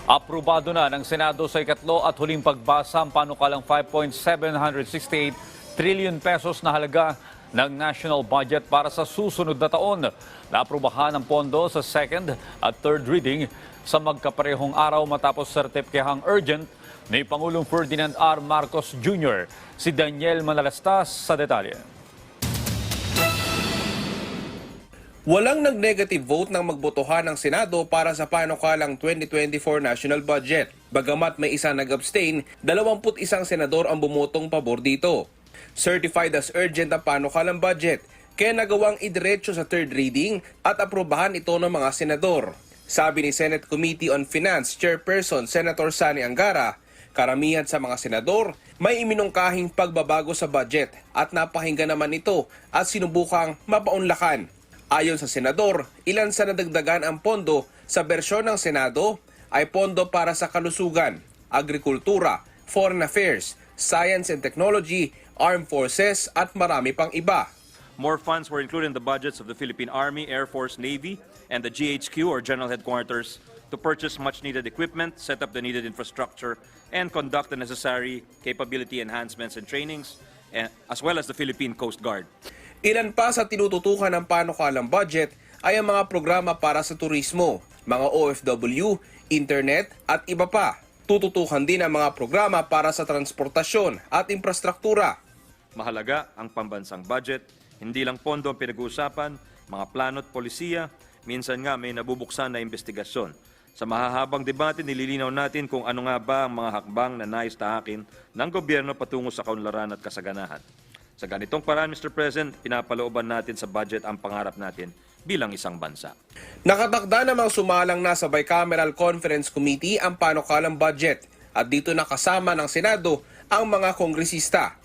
Aprobado na ng Senado sa ikatlo at huling pagbasa ang panukalang 5.768 trillion pesos na halaga ng national budget para sa susunod na taon. Naaprubahan ang pondo sa second at third reading sa magkaparehong araw matapos sertipikahang urgent ni Pangulong Ferdinand R. Marcos Jr. Si Daniel Manalastas sa detalye. Walang nag-negative vote nang magbotohan ng Senado para sa panukalang 2024 national budget. Bagamat may isa nag-abstain, 21 senador ang bumotong pabor dito. Certified as urgent ang panukalang budget, kaya nagawang idiretso sa third reading at aprobahan ito ng mga senador. Sabi ni Senate Committee on Finance Chairperson Senator Sani Angara, karamihan sa mga senador may iminungkahing pagbabago sa budget at napakinggan naman ito at sinubukang mapaunlakan. Ayon sa senador, ilan sa nadagdagan ang pondo sa bersyon ng Senado ay pondo para sa kalusugan, agrikultura, foreign affairs, science and technology, armed forces at marami pang iba. More funds were included in the budgets of the Philippine Army, Air Force, Navy, and the GHQ or General Headquarters to purchase much-needed equipment, set up the needed infrastructure, and conduct the necessary capability enhancements and trainings, as well as the Philippine Coast Guard. Ilan pa sa tinututukan ng panukalang budget ay ang mga programa para sa turismo, mga OFW, internet at iba pa. Tututukan din ang mga programa para sa transportasyon at infrastruktura. Mahalaga ang pambansang budget, hindi lang pondo ang pinag-uusapan, mga plano at polisiya, minsan nga may nabubuksan na investigasyon. Sa mahahabang debate, nililinaw natin kung ano nga ba ang mga hakbang na nais tahakin ng gobyerno patungo sa kaunlaran at kasaganahan. Sa ganitong paraan, Mr. President, pinapalooban natin sa budget ang pangarap natin bilang isang bansa. Nakatakda namang sumalang na sa Bicameral Conference Committee ang panukalang budget at dito nakasama ng Senado ang mga kongresista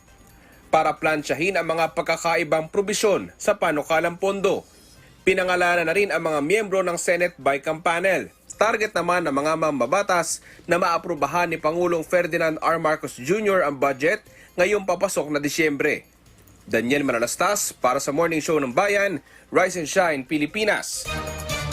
para plansyahin ang mga pagkakaibang probisyon sa panukalang pondo. Pinangalanan na rin ang mga miyembro ng Senate Bicam Panel. Target naman ng mga mambabatas na maaprubahan ni Pangulong Ferdinand R. Marcos Jr. ang budget ngayong papasok na Disyembre. Daniel Manalastas para sa Morning Show ng Bayan, Rise and Shine, Pilipinas.